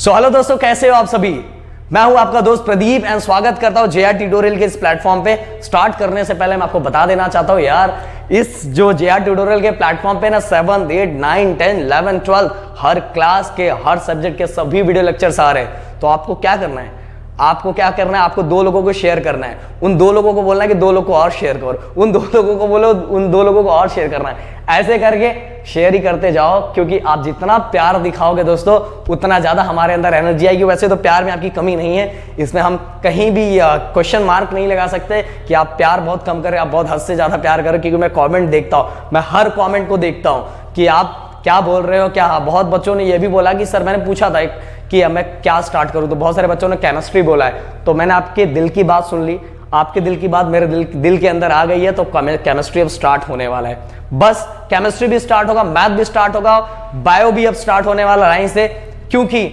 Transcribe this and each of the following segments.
So hello दोस्तों, कैसे हो आप सभी। मैं हूं आपका दोस्त प्रदीप एंड स्वागत करता हूं जेआर ट्यूटोरियल के इस प्लेटफॉर्म पे। स्टार्ट करने से पहले मैं आपको बता देना चाहता हूं यार, इस जो जेआर ट्यूटोरियल के प्लेटफॉर्म पे ना 7, 8, 9, 10, 11, 12 हर क्लास के हर सब्जेक्ट के सभी वीडियो लेक्चर्स आ रहे हैं। तो आपको क्या करना है, आपको क्या करना है, आपको 2 लोगों को शेयर करना है, उन 2 लोगों को बोलना है कि 2 लोगों को और शेयर करो, उन 2 लोगों को बोलो उन 2 लोगों को और शेयर करना है। ऐसे करके शेयर ही करते जाओ, क्योंकि आप जितना प्यार दिखाओगे दोस्तों उतना ज्यादा हमारे अंदर एनर्जी आएगी। वैसे तो प्यार में आपकी कमी नहीं है, इसमें हम कहीं भी क्वेश्चन मार्क नहीं लगा सकते कि आप प्यार बहुत कम करें, आप बहुत हद से ज्यादा प्यार करो, क्योंकि मैं कमेंट देखता हूं, मैं हर कमेंट को देखता हूं कि आप क्या बोल रहे हो। क्या बहुत बच्चों ने यह भी बोला कि सर मैंने पूछा था कि मैं क्या स्टार्ट करूं, तो बहुत सारे बच्चों ने केमिस्ट्री बोला है। तो मैंने आपके दिल की बात सुन ली, आपके दिल की बात मेरे दिल के अंदर आ गई है, तो केमिस्ट्री अब स्टार्ट होने वाला है। बस केमिस्ट्री भी स्टार्ट होगा, मैथ भी स्टार्ट होगा, बायो भी अब स्टार्ट होने वाला लाइन से, क्योंकि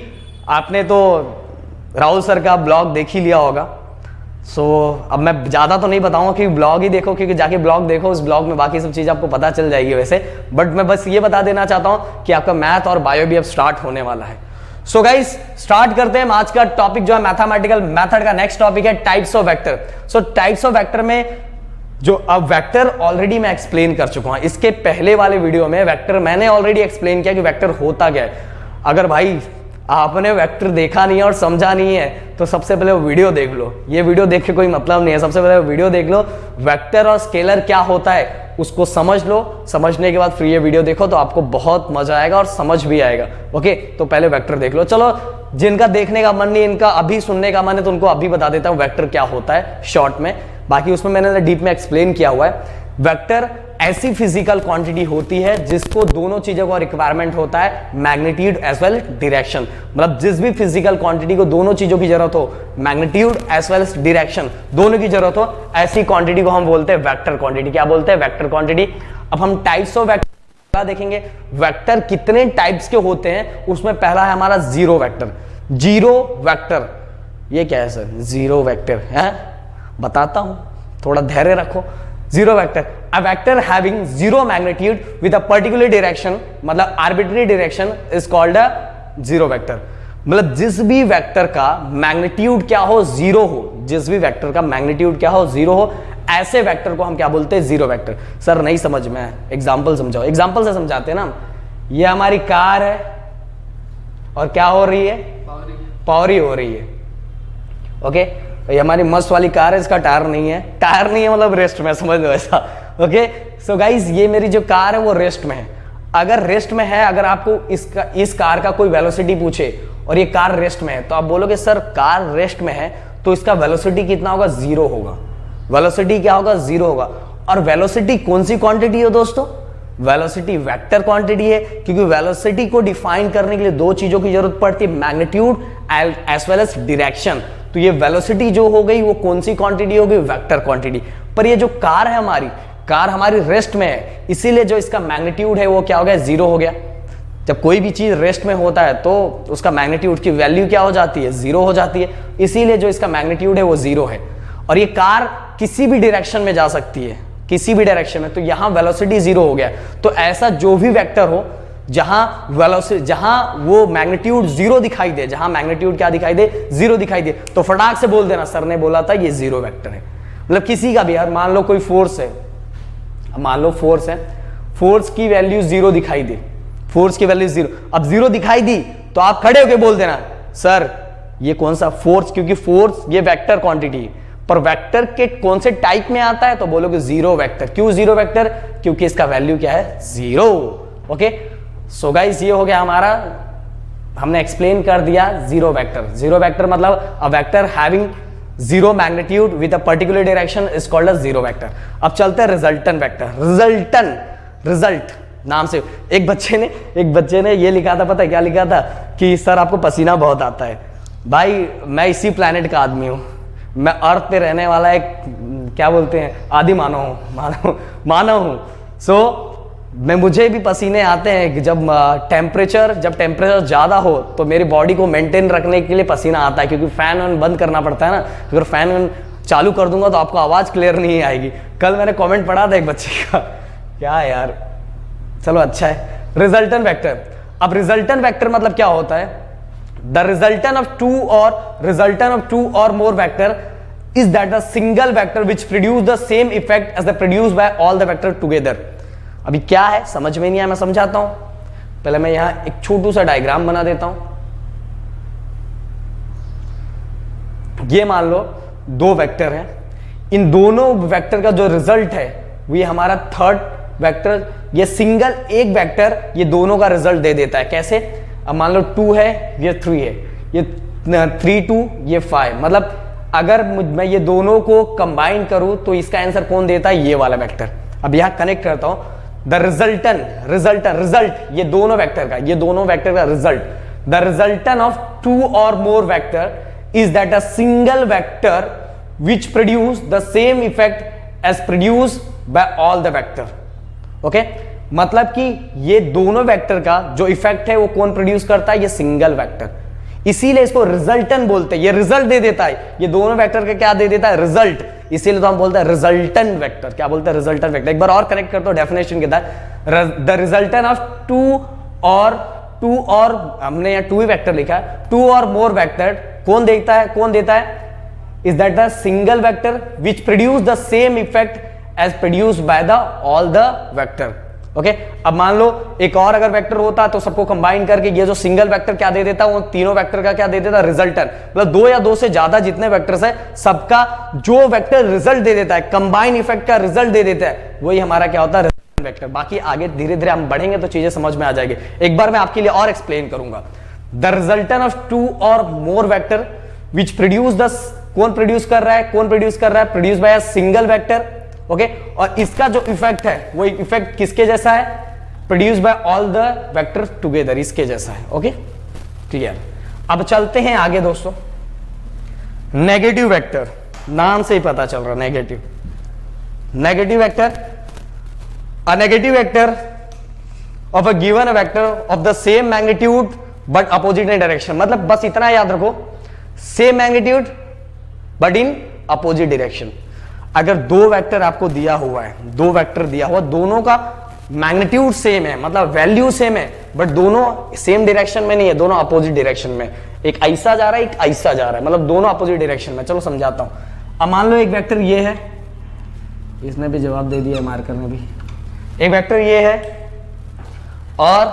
आपने तो राहुल सर का ब्लॉग देख ही लिया होगा। अब मैं ज्यादा तो नहीं बताऊंगा कि ब्लॉग ही देखो, क्योंकि जाके ब्लॉग देखो, उस ब्लॉग में बाकी सब चीज आपको पता चल जाएगी वैसे। बट मैं बस ये बता देना चाहता हूं कि आपका मैथ और बायो भी अब स्टार्ट होने वाला है। सो गाइस, स्टार्ट करते हैं। आज का टॉपिक जो है मैथमेटिकल मेथड का नेक्स्ट टॉपिक है types of vector. So types of vector में जो अब वेक्टर ऑलरेडी मैं एक्सप्लेन कर चुका हूं, इसके पहले वाले वीडियो में वेक्टर मैंने ऑलरेडी एक्सप्लेन किया कि वेक्टर होता क्या है। अगर भाई आपने वेक्टर देखा नहीं है और समझा नहीं है तो सबसे पहले वो वीडियो देख लो। ये वीडियो देख के कोई मतलब नहीं है, सबसे पहले वीडियो देख लो, वेक्टर और स्केलर क्या होता है उसको समझ लो। समझने के बाद फिर ये वीडियो देखो तो आपको बहुत मजा आएगा और समझ भी आएगा। ओके, तो पहले वेक्टर देख लो। चलो, जिनका देखने का मन नहीं, इनका अभी सुनने का मन है, तो उनको अभी बता देता हूं वेक्टर क्या होता है शॉर्ट में। बाकी उसमें मैंने डीप में एक्सप्लेन किया हुआ है। वेक्टर ऐसी फिजिकल क्वांटिटी होती है जिसको दोनों चीजों का रिक्वायरमेंट होता है, मैग्नीट्यूड एज वेल डायरेक्शन। मतलब जिस भी फिजिकल क्वांटिटी को दोनों चीजों की जरूरत हो, मैग्नीट्यूड एज वेल डायरेक्शन दोनों की जरूरत हो, ऐसी क्वांटिटी को हम बोलते हैं वेक्टर क्वांटिटी। क्या बोलते हैं? Vector quantity. अब हम टाइप्स ऑफ वेक्टर देखेंगे। वेक्टर कितने टाइप्स के होते हैं, उसमें पहला है हमारा जीरो वेक्टर। जीरो वेक्टर ये क्या है सर? जीरो वेक्टर है, बताता हूं, थोड़ा धैर्य रखो। Zero vector, a vector having zero magnitude with a particular direction, मतलब arbitrary direction is called a zero vector। मतलब जिस भी वेक्टर का मैग्नीट्यूड क्या हो, जीरो हो, जिस भी वेक्टर का मैग्नीट्यूड क्या हो, जीरो हो, ऐसे वेक्टर को हम क्या बोलते हैं? Zero vector. सर नहीं समझ में, एग्जांपल समझाओ। एग्जांपल से समझाते हैं ना। ये हमारी कार है और क्या हो रही है? पावरी हो रही है। ओके, ये हमारी मस्त वाली कार है, इसका टायर नहीं है। टायर नहीं है मतलब रेस्ट में, समझ लो ऐसा। ओके, सो गाइस, ये मेरी जो कार है वो रेस्ट में है। अगर रेस्ट में है, अगर आपको इस कार का कोई वेलोसिटी पूछे और ये कार रेस्ट में है, तो आप बोलोगे सर कार रेस्ट में है तो इसका वेलोसिटी कितना होगा? जीरो होगा। वेलोसिटी क्या होगा? जीरो होगा। और वेलोसिटी कौन सी क्वांटिटी है दोस्तों? वेलोसिटी वेक्टर क्वांटिटी है, क्योंकि वेलोसिटी को डिफाइन करने के लिए 2 चीजों की जरूरत पड़ती है, magnitude as well as direction. तो ये वेलोसिटी जो हो गई वो कौन सी क्वांटिटी होगी? Vector quantity. पर ये जो कार है हमारी रेस्ट में है, इसीलिए जो इसका मैग्नीट्यूड है वो क्या हो गया? जीरो हो गया। जब कोई भी चीज रेस्ट में होता है तो उसका मैग्नीट्यूड की वैल्यू क्या हो जाती है? जीरो हो जाती है। इसीलिए जो इसका मैग्नीट्यूड है वो जीरो है। और ये कार किसी भी डायरेक्शन में जा सकती है, किसी भी डायरेक्शन में, तो यहां वेलोसिटी जीरो हो गया। तो ऐसा जो भी वेक्टर हो जहां वो मैग्नीट्यूड जीरो दिखाई दे, जहां मैग्नीट्यूड क्या दिखाई दे? जीरो दिखाई दे, तो फटाक से बोल देना सर ने बोला था ये जीरो वेक्टर है। मतलब किसी का भी, यार मान लो कोई फोर्स है, मान लो फोर्स है, फोर्स की वैल्यू जीरो दिखाई दे, फोर्स की वैल्यू जीरो। अब जीरो दिखाई दी तो आप खड़े होकर बोल देना सर ये कौन सा फोर्स, क्योंकि फोर्स ये वेक्टर क्वांटिटी है, पर वेक्टर के कौन से टाइप में आता है? तो बोलोगे जीरो वेक्टर। क्यों जीरो वेक्टर? क्योंकि इसका वैल्यू क्या है? जीरो। ओके, सो गाइस, ये हो गया हमारा, हमने एक्सप्लेन कर दिया जीरो वेक्टर। जीरो वेक्टर मतलब a vector having zero magnitude with a particular direction is called a zero vector. अब चलते हैं रिजल्टेंट वेक्टर। रिजल्ट नाम से एक बच्चे ने ये लिखा था, पता है क्या लिखा था? कि सर आपको पसीना बहुत आता है। भाई मैं इसी प्लेनेट का आदमी हूं, मैं अर्थ पे रहने वाला एक क्या बोलते हैं आदि मानव हूं। सो मुझे भी पसीने आते हैं। जब टेम्परेचर ज्यादा हो तो मेरी बॉडी को मेंटेन रखने के लिए पसीना आता है, क्योंकि फैन बंद करना पड़ता है ना। अगर फैन चालू कर दूंगा तो आपको आवाज क्लियर नहीं आएगी। कल मैंने कमेंट पढ़ा था एक बच्चे का, क्या यार, चलो अच्छा है। Resultant vector. अब रिजल्टेंट वेक्टर मतलब क्या होता है? The resultant of two or more vector is that the single vector which produce the same effect as the produce by all the vector together. अभी क्या है समझ में नहीं आया, मैं समझाता हूं। पहले मैं यहां एक छोटू सा डायग्राम बना देता हूं। ये मान लो दो वेक्टर हैं, इन दोनों वेक्टर का जो रिजल्ट है वो हमारा थर्ड वेक्टर, ये सिंगल एक वेक्टर ये दोनों का रिजल्ट दे देता है। कैसे? अब मान लो 2 है, ये 3 है, ये 3 2 ये 5, मतलब अगर मैं ये दोनों को कंबाइन करूं तो इसका आंसर कौन देता है? ये वाला वेक्टर। अब यहां कनेक्ट करता हूं, द रिजल्ट ये दोनों वेक्टर का result, the resultant of 2 or more vector is that a single vector which produce the same effect as produce by all the vector. Okay, मतलब कि ये दोनों वेक्टर का जो इफेक्ट है वो कौन प्रोड्यूस करता है? ये सिंगल वेक्टर, इसीलिए इसको रिजल्टेंट बोलते हैं। ये रिजल्ट दे देता है, ये दोनों वेक्टर का क्या दे देता है? रिजल्ट, इसीलिए तो हम बोलते हैं रिजल्टेंट वेक्टर। क्या बोलते हैं? Resultant vector. एक बार और कनेक्ट करते हो डेफिनेशन के तहत, द रिजल्टेंट ऑफ टू और हमने यहाँ 2 ही वेक्टर लिखा है, 2 और मोर वेक्टर कौन देता है? Is that the single vector which produce the same effect as produced by the all the vector. Okay, अब मान लो एक और अगर वेक्टर होता तो सबको कंबाइन करके ये जो सिंगल वेक्टर क्या दे देता, वो तीनों वेक्टर का क्या दे देता? रिजल्टेंट। मतलब 2 या 2 से ज्यादा जितने वेक्टर्स है सबका जो वेक्टर रिजल्ट दे देता है, कंबाइन इफेक्ट का रिजल्ट दे देता है, वही हमारा क्या होता है? Resultant vector. बाकी आगे धीरे धीरे हम बढ़ेंगे तो चीजें समझ में आ जाएगी। एक बार मैं आपके लिए और एक्सप्लेन करूंगा। The resultant of 2 or more vector which produce the, कौन प्रोड्यूस कर रहा है? Produce by a single vector. Okay, और इसका जो इफेक्ट है वो इफेक्ट किसके जैसा है? Produce by all the vectors together, इसके जैसा है। Okay, clear. अब चलते हैं आगे दोस्तों। नेगेटिव वेक्टर, नाम से ही पता चल रहा, negative vector, a negative vector of a given vector of the same magnitude but opposite in direction. मतलब बस इतना याद रखो, same magnitude but in opposite direction. अगर 2 वेक्टर आपको दिया हुआ है, 2 वेक्टर दिया हुआ, दोनों का मैग्नीट्यूड सेम है, मतलब वैल्यू सेम है, बट दोनों सेम डायरेक्शन में नहीं है, दोनों अपोजिट डायरेक्शन में। एक ऐसा जा रहा है, एक ऐसा जा रहा है, मतलब दोनों अपोजिट डायरेक्शन में। चलो समझाता हूं। अब मान लो एक वेक्टर ये है, इसने भी जवाब दे दिया, मार्कर ने भी। एक वेक्टर ये है और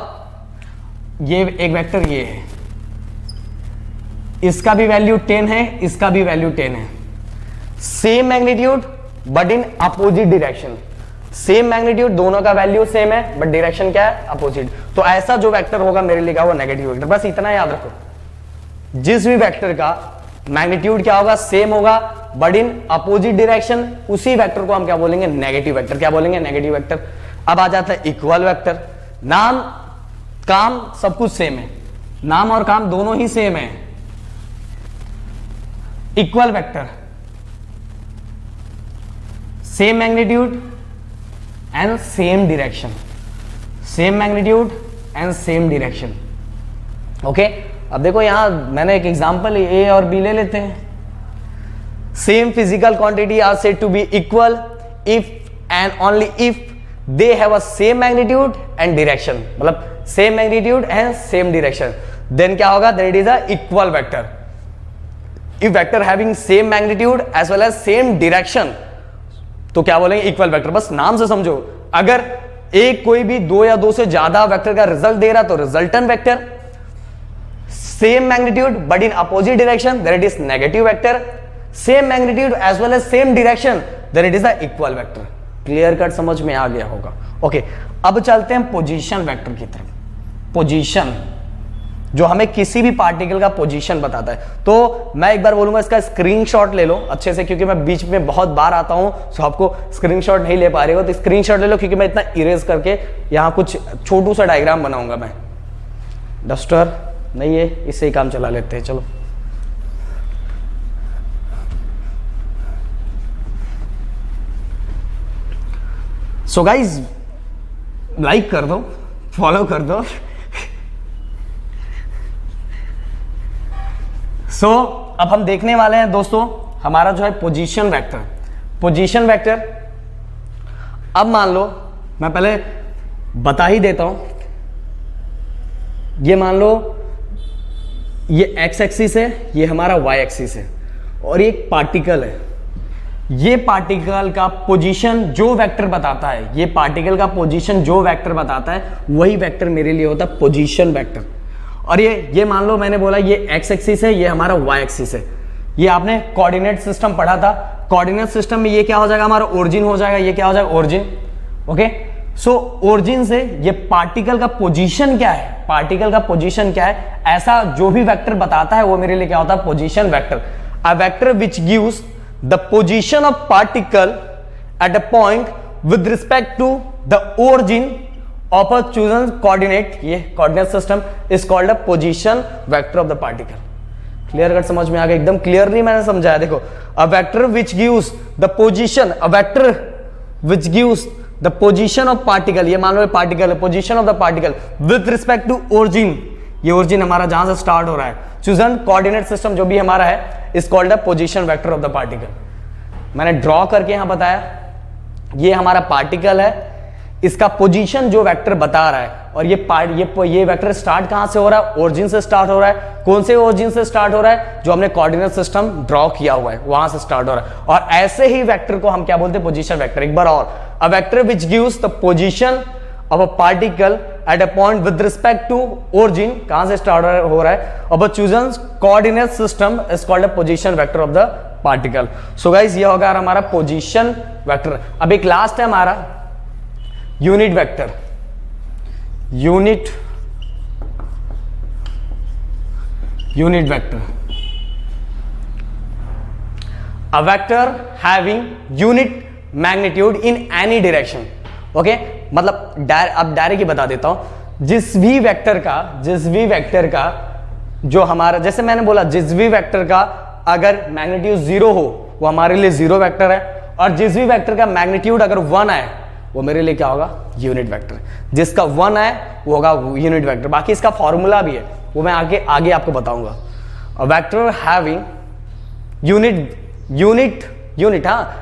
ये एक वेक्टर ये है, इसका भी वैल्यू 10 है, इसका भी वैल्यू 10 है। Same magnitude but in opposite direction, same magnitude, दोनों का वैल्यू सेम है बट डायरेक्शन क्या है? अपोजिट। तो ऐसा जो वेक्टर होगा मेरे लिए क्या होगा? Negative vector. बस इतना याद रखो, जिस भी वेक्टर का मैग्नीट्यूड क्या होगा? सेम होगा बट इन अपोजिट डायरेक्शन, उसी वेक्टर को हम क्या बोलेंगे? Negative vector. क्या बोलेंगे? Negative vector. अब आ जाता है इक्वल वेक्टर। नाम काम सब कुछ सेम है, नाम और काम दोनों ही सेम है। Equal vector, same magnitude and same direction, same magnitude and same direction. Okay, अब देखो यहां मैंने एक एग्जांपल ए और बी ले लेते हैं। Same physical quantity are said to be equal if and only if they have a same magnitude and direction, मतलब same magnitude and same direction, then क्या होगा? Then it is a equal vector. If vector having same magnitude as well as same direction, तो क्या बोलेंगे? Equal vector. बस नाम से समझो, अगर एक कोई भी 2 या 2 से ज्यादा वेक्टर का रिजल्ट दे रहा तो resultant vector, same magnitude but in opposite direction, then it is negative vector, same magnitude as well as same direction, then it is a equal vector. Clear cut समझ में आ गया होगा। ओके, अब चलते हैं पोजीशन वेक्टर की तरफ। पोजीशन जो हमें किसी भी पार्टिकल का पोजीशन बताता है। तो मैं एक बार बोलूंगा इसका स्क्रीनशॉट ले लो अच्छे से, क्योंकि मैं बीच में बहुत बार आता हूं, तो आपको स्क्रीनशॉट नहीं ले पा रहे हो, तो स्क्रीनशॉट ले लो, क्योंकि मैं इतना इरेज करके यहां कुछ छोटू सा डायग्राम बनाऊंगा। मैं डस्टर नहीं है, इससे ही काम चला लेते हैं। चलो सो गाइज लाइक कर दो, फॉलो कर दो। सो अब हम देखने वाले हैं दोस्तों हमारा जो है पोजीशन वेक्टर। पोजीशन वेक्टर, अब मान लो मैं पहले बता ही देता हूं, ये मान लो ये एक्स एक्सिस है, ये हमारा वाई एक्सिस है, और ये एक पार्टिकल है। ये पार्टिकल का पोजीशन जो वेक्टर बताता है, ये पार्टिकल का पोजीशन जो वेक्टर बताता है, वही वेक्टर मेरे लिए होता है पोजीशन वेक्टर। और ये मान लो मैंने बोला ये एक्स एक्सिस है, ये हमारा वाई एक्सिस है। ये आपने कोऑर्डिनेट सिस्टम पढ़ा था। कोऑर्डिनेट सिस्टम में ये क्या हो जाएगा, हमारा ओरिजिन हो जाएगा। ये क्या हो जाएगा, ओरिजिन। ओके, सो ओरिजिन से ये पार्टिकल का पोजीशन क्या है, पार्टिकल का पोजीशन क्या है, ऐसा जो भी वेक्टर बताता है वो मेरे लिए क्या होता है, position vector. A vector which gives the position of particle at a point with respect to the origin of a chosen coordinate, ये coordinate system is called a position vector of the particle. Clear cut समझ में आ गया, एकदम clearly मैंने समझाया। देखो, a vector which gives the position, a vector which gives the position of particle, ये मान लो पार्टिकल है, position of the particle with respect to origin, ये ओरिजिन हमारा जहां से स्टार्ट हो रहा है, चूजन कोऑर्डिनेट सिस्टम जो भी हमारा है is called a position vector of the particle. मैंने ड्रॉ करके यहां बताया, ये हमारा पार्टिकल है, इसका पोजीशन जो वेक्टर बता रहा है, और ये वेक्टर स्टार्ट कहां से हो रहा है, ओरिजिन से स्टार्ट हो रहा है। कौन से ओरिजिन से स्टार्ट हो रहा है, जो हमने कोऑर्डिनेट सिस्टम ड्रॉ किया हुआ है वहां से स्टार्ट हो रहा है। और ऐसे ही वेक्टर को हम क्या बोलते हैं, पोजीशन वेक्टर। एक बार और, a vector which gives the position of a particle at a point with respect to origin, कहां से स्टार्ट हो रहा है, of a chosen coordinate system is called a position vector of the particle. So guys, ये होगा हमारा position vector. अब एक लास्ट है हमारा unit vector. Unit vector, a vector having unit magnitude in any direction। Okay, मतलब अब direct ही बता देता हूं, जिस भी वेक्टर का जो हमारा, जैसे मैंने बोला, जिस भी वेक्टर का अगर मैग्नीट्यूड 0 हो वो हमारे लिए 0 वेक्टर है, और जिस भी वेक्टर का मैग्नीट्यूड अगर 1 आए वो मेरे लिए क्या होगा, यूनिट वेक्टर। जिसका 1 आए वो होगा यूनिट वेक्टर। बाकी इसका फॉर्मूला भी है, वो मैं आगे आपको बताऊंगा। A vector having unit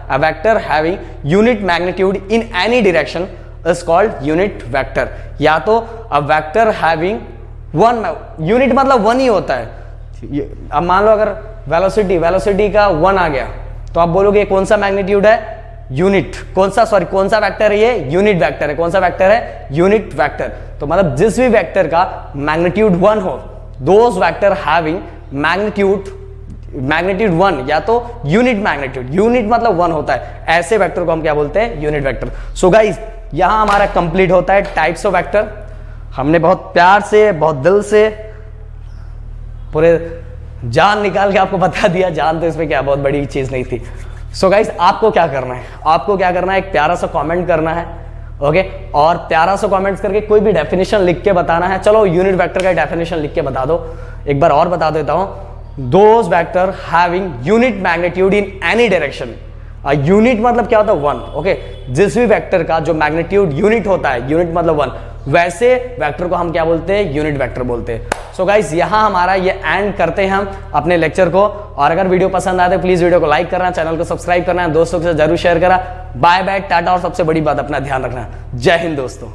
a vector having unit magnitude in any direction is called unit vector. या तो अ वेक्टर हैविंग 1, यूनिट मतलब 1 ही होता है। अब मान लो अगर वेलोसिटी का 1 आ गया तो आप बोलोगे कौन सा मैग्नीट्यूड है, यूनिट। कौन सा वेक्टर है, ये यूनिट वेक्टर है। कौन सा वेक्टर है, यूनिट वेक्टर। तो मतलब जिस भी वेक्टर का मैग्नीट्यूड 1 हो, दोज वेक्टर हैविंग मैग्नीट्यूड 1, या तो यूनिट मैग्नीट्यूड, यूनिट मतलब 1 होता है, ऐसे वेक्टर को हम क्या बोलते हैं, यूनिट वेक्टर। सो गाइज, यहां हमारा कंप्लीट होता है टाइप्स ऑफ वेक्टर। हमने बहुत प्यार से, बहुत दिल से, पूरे जान निकाल के आपको बता दिया। जान तो इसमें क्या बहुत बड़ी चीज नहीं थी। सो गाइस, आपको क्या करना है, एक प्यारा सा कमेंट करना है। ओके, और प्यारा सा कमेंट्स करके कोई भी डेफिनेशन लिख के बताना है। चलो यूनिट वेक्टर का डेफिनेशन लिख के बता दो। एक बार और बता देता हूं, those vector having unit magnitude in any direction. Unit मतलब क्या होता है, 1। ओके, जिस भी वेक्टर का जो मैग्नीट्यूड यूनिट होता है, यूनिट मतलब 1, वैसे वेक्टर को हम क्या बोलते हैं, यूनिट वेक्टर बोलते हैं। सो गाइस, यहां हमारा ये एंड करते हैं हम अपने लेक्चर को। और अगर वीडियो पसंद आए तो प्लीज वीडियो को लाइक करना, चैनल को सब्सक्राइब करना, दोस्तों के साथ जरूर शेयर करा। बाय बाय, टाटा, और सबसे बड़ी बात, अपना ध्यान रखना। जय हिंद दोस्तों।